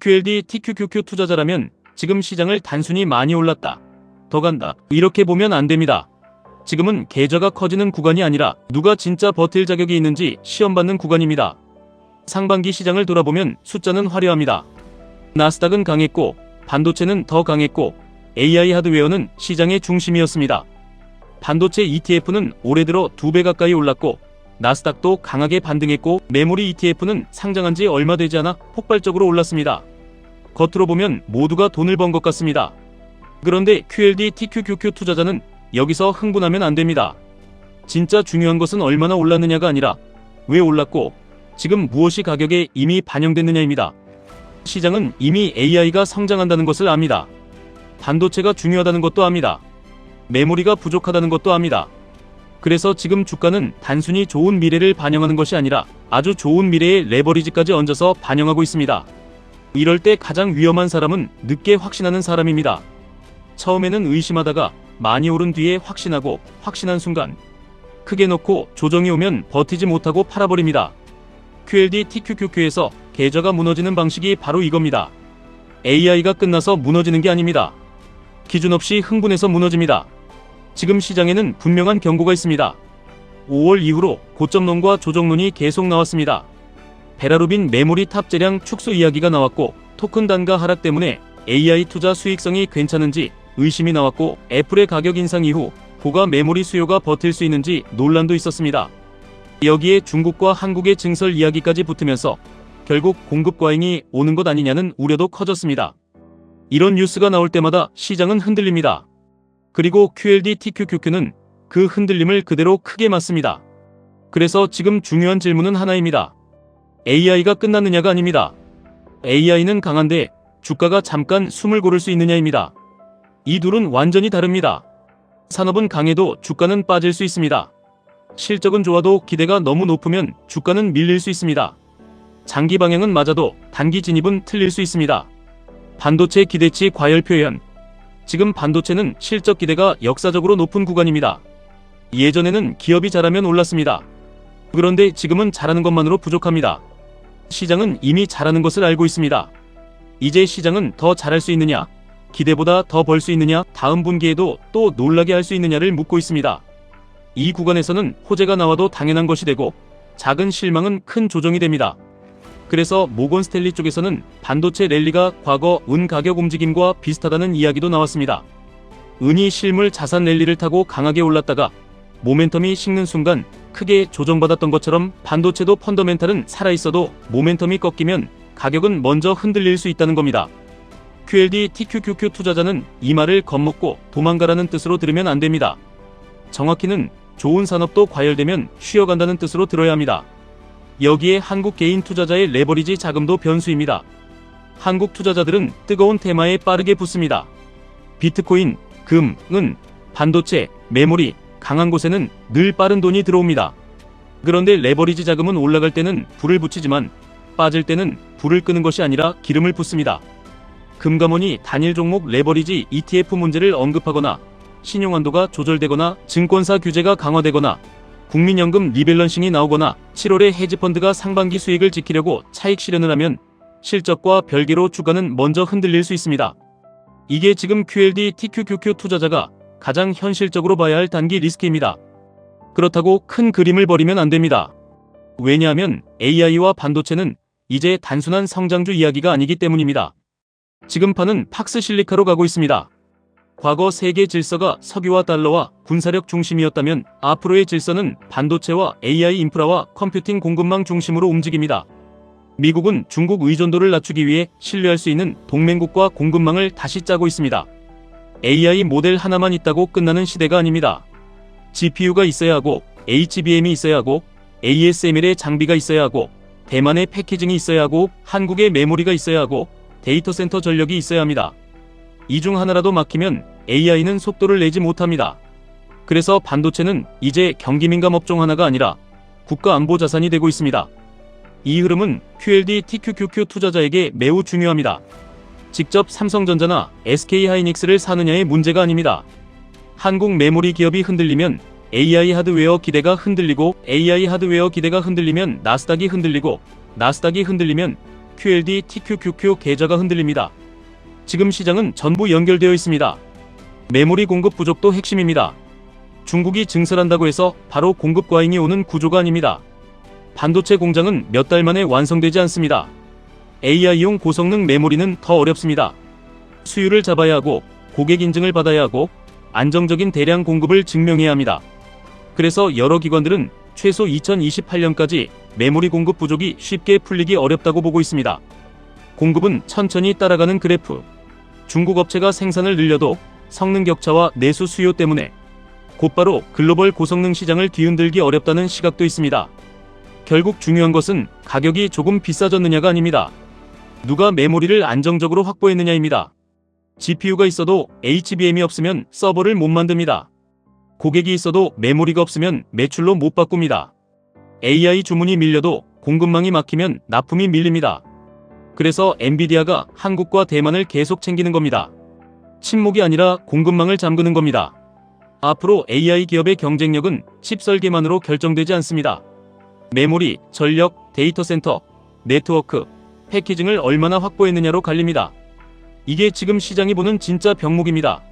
QLD TQQQ 투자자라면 지금 시장을 단순히 많이 올랐다, 더 간다, 이렇게 보면 안 됩니다. 지금은 계좌가 커지는 구간이 아니라 누가 진짜 버틸 자격이 있는지 시험받는 구간입니다. 상반기 시장을 돌아보면 숫자는 화려합니다. 나스닥은 강했고 반도체는 더 강했고 AI 하드웨어는 시장의 중심이었습니다. 반도체 ETF는 올해 들어 2배 가까이 올랐고 나스닥도 강하게 반등했고 메모리 ETF는 상장한 지 얼마 되지 않아 폭발적으로 올랐습니다. 겉으로 보면 모두가 돈을 번 것 같습니다. 그런데 QLD TQQQ 투자자는 여기서 흥분하면 안 됩니다. 진짜 중요한 것은 얼마나 올랐느냐가 아니라 왜 올랐고 지금 무엇이 가격에 이미 반영됐느냐입니다. 시장은 이미 AI가 성장한다는 것을 압니다. 반도체가 중요하다는 것도 압니다. 메모리가 부족하다는 것도 압니다. 그래서 지금 주가는 단순히 좋은 미래를 반영하는 것이 아니라 아주 좋은 미래의 레버리지까지 얹어서 반영하고 있습니다. 이럴 때 가장 위험한 사람은 늦게 확신하는 사람입니다. 처음에는 의심하다가 많이 오른 뒤에 확신하고 확신한 순간 크게 넣고 조정이 오면 버티지 못하고 팔아버립니다. QLD TQQQ에서 계좌가 무너지는 방식이 바로 이겁니다. AI가 끝나서 무너지는 게 아닙니다. 기준 없이 흥분해서 무너집니다. 지금 시장에는 분명한 경고가 있습니다. 5월 이후로 고점론과 조정론이 계속 나왔습니다. 베라루빈 메모리 탑재량 축소 이야기가 나왔고 토큰 단가 하락 때문에 AI 투자 수익성이 괜찮은지 의심이 나왔고 애플의 가격 인상 이후 고가 메모리 수요가 버틸 수 있는지 논란도 있었습니다. 여기에 중국과 한국의 증설 이야기까지 붙으면서 결국 공급 과잉이 오는 것 아니냐는 우려도 커졌습니다. 이런 뉴스가 나올 때마다 시장은 흔들립니다. 그리고 QLD TQQQ는 그 흔들림을 그대로 크게 맞습니다. 그래서 지금 중요한 질문은 하나입니다. AI가 끝났느냐가 아닙니다. AI는 강한데 주가가 잠깐 숨을 고를 수 있느냐입니다. 이 둘은 완전히 다릅니다. 산업은 강해도 주가는 빠질 수 있습니다. 실적은 좋아도 기대가 너무 높으면 주가는 밀릴 수 있습니다. 장기 방향은 맞아도 단기 진입은 틀릴 수 있습니다. 반도체 기대치 과열 표현. 지금 반도체는 실적 기대가 역사적으로 높은 구간입니다. 예전에는 기업이 잘하면 올랐습니다. 그런데 지금은 잘하는 것만으로 부족합니다. 시장은 이미 잘하는 것을 알고 있습니다. 이제 시장은 더 잘할 수 있느냐, 기대보다 더 벌 수 있느냐, 다음 분기에도 또 놀라게 할 수 있느냐를 묻고 있습니다. 이 구간에서는 호재가 나와도 당연한 것이 되고 작은 실망은 큰 조정이 됩니다. 그래서 모건 스탠리 쪽에서는 반도체 랠리가 과거 은 가격 움직임과 비슷하다는 이야기도 나왔습니다. 은이 실물 자산 랠리를 타고 강하게 올랐다가 모멘텀이 식는 순간 크게 조정받았던 것처럼 반도체도 펀더멘탈은 살아있어도 모멘텀이 꺾이면 가격은 먼저 흔들릴 수 있다는 겁니다. QLD TQQQ 투자자는 이 말을 겁먹고 도망가라는 뜻으로 들으면 안 됩니다. 정확히는 좋은 산업도 과열되면 쉬어간다는 뜻으로 들어야 합니다. 여기에 한국 개인 투자자의 레버리지 자금도 변수입니다. 한국 투자자들은 뜨거운 테마에 빠르게 붙습니다. 비트코인, 금, 은, 반도체, 메모리, 강한 곳에는 늘 빠른 돈이 들어옵니다. 그런데 레버리지 자금은 올라갈 때는 불을 붙이지만 빠질 때는 불을 끄는 것이 아니라 기름을 붓습니다. 금감원이 단일 종목 레버리지 ETF 문제를 언급하거나 신용한도가 조절되거나 증권사 규제가 강화되거나 국민연금 리밸런싱이 나오거나 7월에 헤지펀드가 상반기 수익을 지키려고 차익 실현을 하면 실적과 별개로 주가는 먼저 흔들릴 수 있습니다. 이게 지금 QLD TQQQ 투자자가 가장 현실적으로 봐야 할 단기 리스크입니다. 그렇다고 큰 그림을 버리면 안 됩니다. 왜냐하면 AI와 반도체는 이제 단순한 성장주 이야기가 아니기 때문입니다. 지금 판은 팍스실리카로 가고 있습니다. 과거 세계 질서가 석유와 달러와 군사력 중심이었다면 앞으로의 질서는 반도체와 AI 인프라와 컴퓨팅 공급망 중심으로 움직입니다. 미국은 중국 의존도를 낮추기 위해 신뢰할 수 있는 동맹국과 공급망을 다시 짜고 있습니다. AI 모델 하나만 있다고 끝나는 시대가 아닙니다. GPU가 있어야 하고 HBM이 있어야 하고 ASML의 장비가 있어야 하고 대만의 패키징이 있어야 하고 한국의 메모리가 있어야 하고 데이터 센터 전력이 있어야 합니다. 이 중 하나라도 막히면 AI는 속도를 내지 못합니다. 그래서 반도체는 이제 경기민감 업종 하나가 아니라 국가안보 자산이 되고 있습니다. 이 흐름은 QLD TQQQ 투자자에게 매우 중요합니다. 직접 삼성전자나 SK하이닉스를 사느냐의 문제가 아닙니다. 한국 메모리 기업이 흔들리면 AI 하드웨어 기대가 흔들리고 AI 하드웨어 기대가 흔들리면 나스닥이 흔들리고 나스닥이 흔들리면 QLD, TQQQ 계좌가 흔들립니다. 지금 시장은 전부 연결되어 있습니다. 메모리 공급 부족도 핵심입니다. 중국이 증설한다고 해서 바로 공급 과잉이 오는 구조가 아닙니다. 반도체 공장은 몇 달 만에 완성되지 않습니다. AI용 고성능 메모리는 더 어렵습니다. 수요를 잡아야 하고 고객 인증을 받아야 하고 안정적인 대량 공급을 증명해야 합니다. 그래서 여러 기관들은 최소 2028년까지 메모리 공급 부족이 쉽게 풀리기 어렵다고 보고 있습니다. 공급은 천천히 따라가는 그래프. 중국 업체가 생산을 늘려도 성능 격차와 내수 수요 때문에 곧바로 글로벌 고성능 시장을 뒤흔들기 어렵다는 시각도 있습니다. 결국 중요한 것은 가격이 조금 비싸졌느냐가 아닙니다. 누가 메모리를 안정적으로 확보했느냐입니다. GPU가 있어도 HBM이 없으면 서버를 못 만듭니다. 고객이 있어도 메모리가 없으면 매출로 못 바꿉니다. AI 주문이 밀려도 공급망이 막히면 납품이 밀립니다. 그래서 엔비디아가 한국과 대만을 계속 챙기는 겁니다. 침묵이 아니라 공급망을 잠그는 겁니다. 앞으로 AI 기업의 경쟁력은 칩 설계만으로 결정되지 않습니다. 메모리, 전력, 데이터 센터, 네트워크, 패키징을 얼마나 확보했느냐로 갈립니다. 이게 지금 시장이 보는 진짜 병목입니다.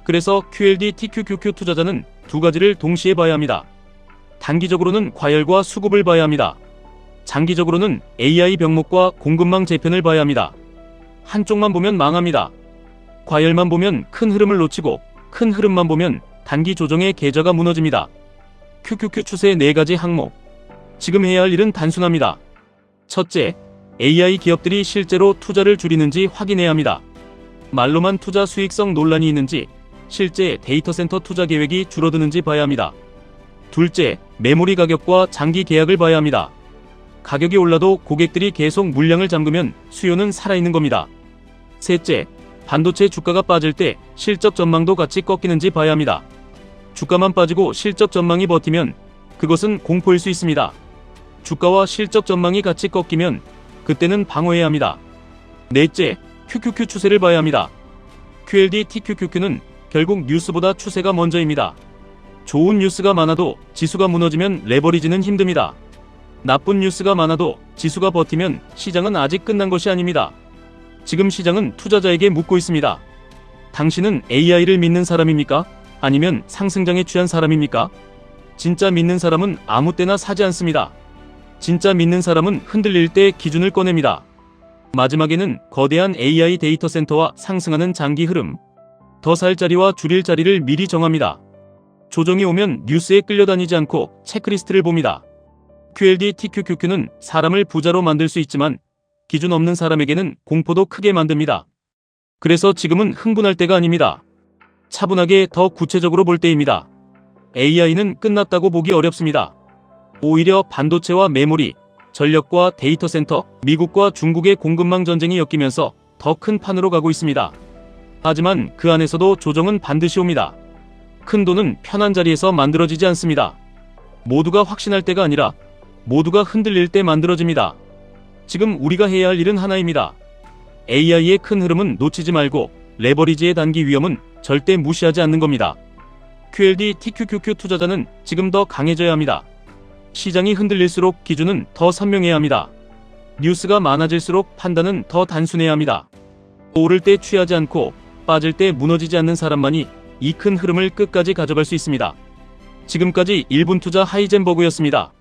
그래서 QLD, TQQQ 투자자는 두 가지를 동시에 봐야 합니다. 단기적으로는 과열과 수급을 봐야 합니다. 장기적으로는 AI 병목과 공급망 재편을 봐야 합니다. 한쪽만 보면 망합니다. 과열만 보면 큰 흐름을 놓치고 큰 흐름만 보면 단기 조정의 계좌가 무너집니다. QQQ 추세의 4가지 항목. 지금 해야 할 일은 단순합니다. 첫째, AI 기업들이 실제로 투자를 줄이는지 확인해야 합니다. 말로만 투자 수익성 논란이 있는지, 실제 데이터 센터 투자 계획이 줄어드는지 봐야 합니다. 둘째, 메모리 가격과 장기 계약을 봐야 합니다. 가격이 올라도 고객들이 계속 물량을 잠그면 수요는 살아있는 겁니다. 셋째, 반도체 주가가 빠질 때 실적 전망도 같이 꺾이는지 봐야 합니다. 주가만 빠지고 실적 전망이 버티면 그것은 공포일 수 있습니다. 주가와 실적 전망이 같이 꺾이면 그때는 방어해야 합니다. 넷째, QQQ 추세를 봐야 합니다. QLD, TQQQ는 결국 뉴스보다 추세가 먼저입니다. 좋은 뉴스가 많아도 지수가 무너지면 레버리지는 힘듭니다. 나쁜 뉴스가 많아도 지수가 버티면 시장은 아직 끝난 것이 아닙니다. 지금 시장은 투자자에게 묻고 있습니다. 당신은 AI를 믿는 사람입니까? 아니면 상승장에 취한 사람입니까? 진짜 믿는 사람은 아무 때나 사지 않습니다. 진짜 믿는 사람은 흔들릴 때 기준을 꺼냅니다. 마지막에는 거대한 AI 데이터 센터와 상승하는 장기 흐름, 더 살 자리와 줄일 자리를 미리 정합니다. 조정이 오면 뉴스에 끌려다니지 않고 체크리스트를 봅니다. QLD, TQQQ는 사람을 부자로 만들 수 있지만 기준 없는 사람에게는 공포도 크게 만듭니다. 그래서 지금은 흥분할 때가 아닙니다. 차분하게 더 구체적으로 볼 때입니다. AI는 끝났다고 보기 어렵습니다. 오히려 반도체와 메모리, 전력과 데이터 센터, 미국과 중국의 공급망 전쟁이 엮이면서 더 큰 판으로 가고 있습니다. 하지만 그 안에서도 조정은 반드시 옵니다. 큰 돈은 편한 자리에서 만들어지지 않습니다. 모두가 확신할 때가 아니라 모두가 흔들릴 때 만들어집니다. 지금 우리가 해야 할 일은 하나입니다. AI의 큰 흐름은 놓치지 말고 레버리지의 단기 위험은 절대 무시하지 않는 겁니다. QLD, TQQQ 투자자는 지금 더 강해져야 합니다. 시장이 흔들릴수록 기준은 더 선명해야 합니다. 뉴스가 많아질수록 판단은 더 단순해야 합니다. 오를 때 취하지 않고 빠질 때 무너지지 않는 사람만이 이 큰 흐름을 끝까지 가져갈 수 있습니다. 지금까지 1분 투자 하이젠버그였습니다.